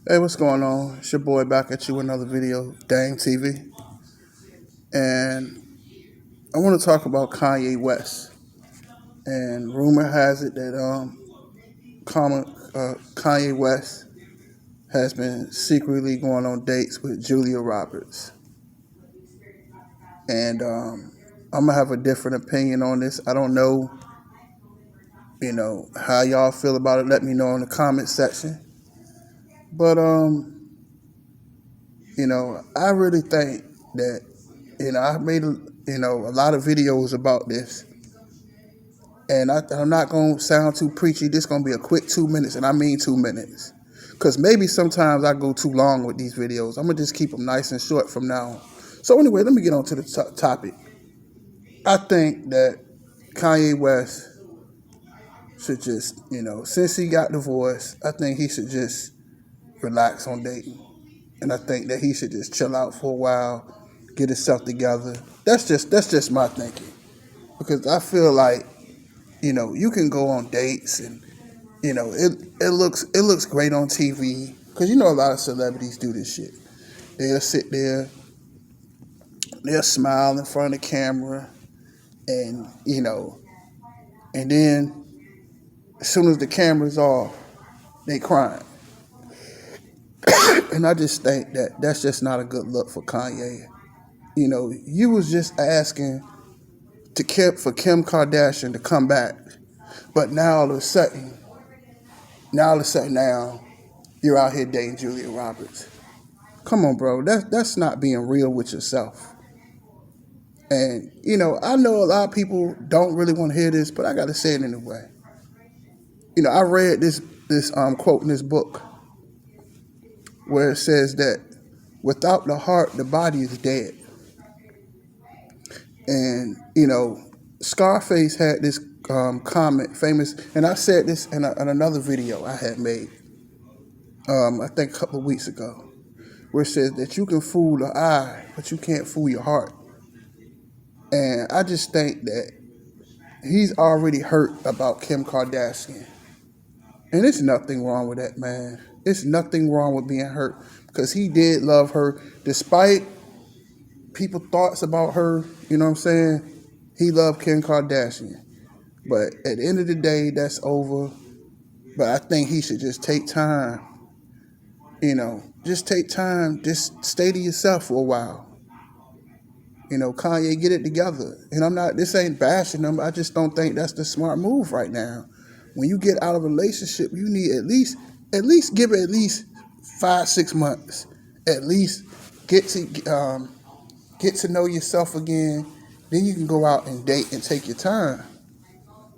Hey, what's going on? It's your boy back at you with another video, Dang TV. And I want to talk about Kanye West. And rumor has it that Kanye West has been secretly going on dates with Julia Roberts. And I'm going to have a different opinion on this. I don't know, how y'all feel about it. Let me know in the comment section. But, I really think that, I made, a lot of videos about this. And I'm not going to sound too preachy. This is going to be a quick 2 minutes, and I mean 2 minutes. Because maybe sometimes I go too long with these videos. I'm going to just keep them nice and short from now on. So anyway, let me get on to the topic. I think that Kanye West should just, since he got divorced, I think he should just relax on dating. And I think that he should just chill out for a while, get himself together. That's just my thinking. Because I feel like, you can go on dates and it looks great on TV because a lot of celebrities do this shit. They'll sit there, they'll smile in front of the camera, and and then as soon as the camera's off, they crying. And I just think that that's just not a good look for Kanye. You was just asking for Kim Kardashian to come back, but now all of a sudden now you're out here dating Julia Roberts. Come on, bro. That's not being real with yourself. And, I know a lot of people don't really want to hear this, but I got to say it anyway. I read this quote in this book where it says that without the heart, the body is dead. And, Scarface had this comment, famous, and I said this in another video I had made, I think a couple of weeks ago, where it says that you can fool the eye, but you can't fool your heart. And I just think that he's already hurt about Kim Kardashian. And there's nothing wrong with that, man. There's nothing wrong with being hurt because he did love her despite people's thoughts about her, you know what I'm saying? He loved Kim Kardashian. But at the end of the day, that's over. But I think he should just take time, just take time, just stay to yourself for a while. Kanye, get it together. And this ain't bashing him. I just don't think that's the smart move right now. When you get out of a relationship, you need at least give it at least 5-6 months. At least get to know yourself again. Then you can go out and date and take your time.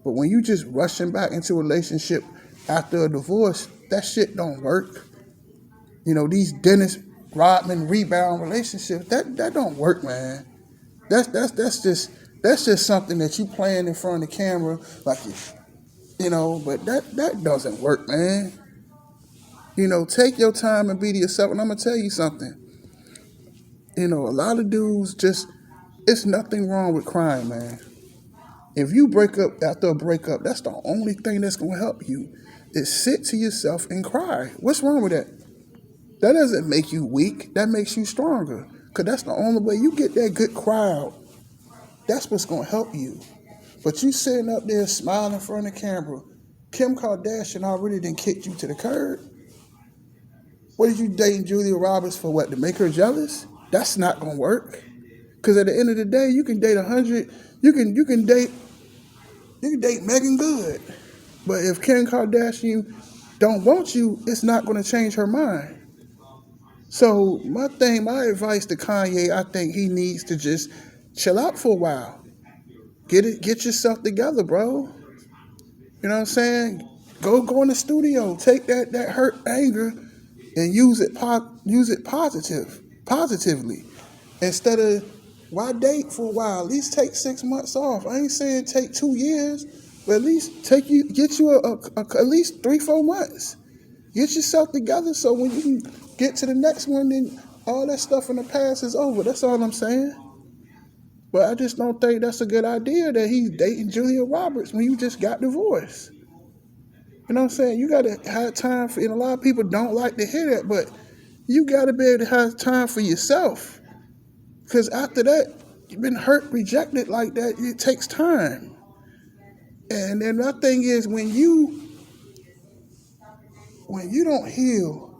But when you just rushing back into a relationship after a divorce, that shit don't work. These Dennis Rodman rebound relationships, that don't work, man. That's just something that you playing in front of the camera, like but that doesn't work, man. Take your time and be to yourself. And I'm gonna tell you something. A lot of dudes it's nothing wrong with crying, man. If you break up after a breakup, that's the only thing that's gonna help you is sit to yourself and cry. What's wrong with that? That doesn't make you weak. That makes you stronger. Because that's the only way you get that good cry out. That's what's going to help you. But you sitting up there smiling in front of the camera. Kim Kardashian already done kicked you to the curb. What did you dating Julia Roberts for? What, to make her jealous? That's not going to work. Because at the end of the day, you can date 100. You can date Megan Good. But if Kim Kardashian don't want you, it's not going to change her mind. So my advice to Kanye, I think he needs to just chill out for a while. Get yourself together, bro. You know what I'm saying? Go in the studio, take that hurt anger, and use it positively. Instead of why date for a while? At least take 6 months off. I ain't saying take 2 years, but at least get you at least 3-4 months. Get yourself together so when you can get to the next one, then all that stuff in the past is over. That's all I'm saying. But I just don't think that's a good idea that he's dating Julia Roberts when you just got divorced. You know what I'm saying? You gotta have time for, and a lot of people don't like to hear that, but you gotta be able to have time for yourself. Because after that, you've been hurt, rejected like that, it takes time. And then my thing is when you don't heal,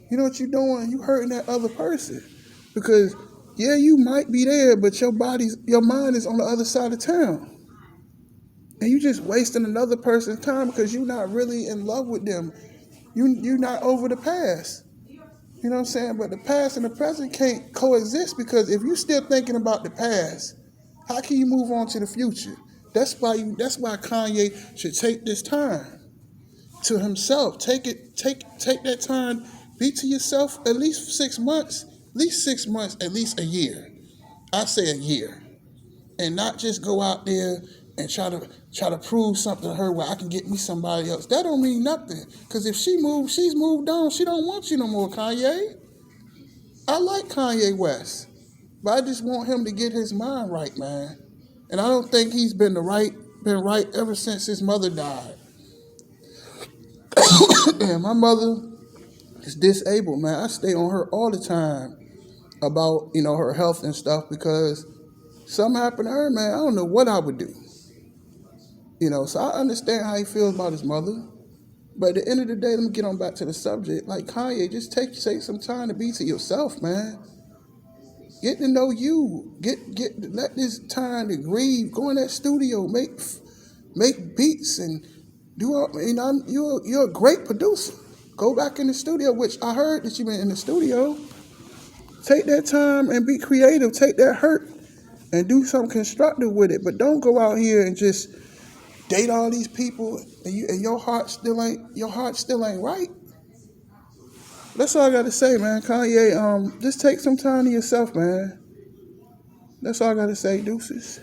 you know what you're doing? You hurting that other person. Because yeah, you might be there, but your mind is on the other side of town. And you just wasting another person's time because you're not really in love with them. You're not over the past. You know what I'm saying? But the past and the present can't coexist, because if you're still thinking about the past, how can you move on to the future? That's why Kanye should take this time to himself. Take that time, be to yourself at least 6 months, at least a year. I say a year. And not just go out there and try to prove something to her where I can get me somebody else. That don't mean nothing. Cause if she's moved on. She don't want you no more, Kanye. I like Kanye West, but I just want him to get his mind right, man. And I don't think he's been right ever since his mother died. And my mother is disabled, man. I stay on her all the time about her health and stuff, because something happened to her, man. I don't know what I would do. So I understand how he feels about his mother. But at the end of the day, let me get on back to the subject. Like Kanye, just take some time to be to yourself, man. Get to know you. Let this time to grieve. Go in that studio, make beats and do all. You're a great producer. Go back in the studio, which I heard that you've been in the studio. Take that time and be creative. Take that hurt and do something constructive with it. But don't go out here and just date all these people and your heart still ain't right. That's all I gotta say, man. Kanye, just take some time to yourself, man. That's all I gotta say. Deuces.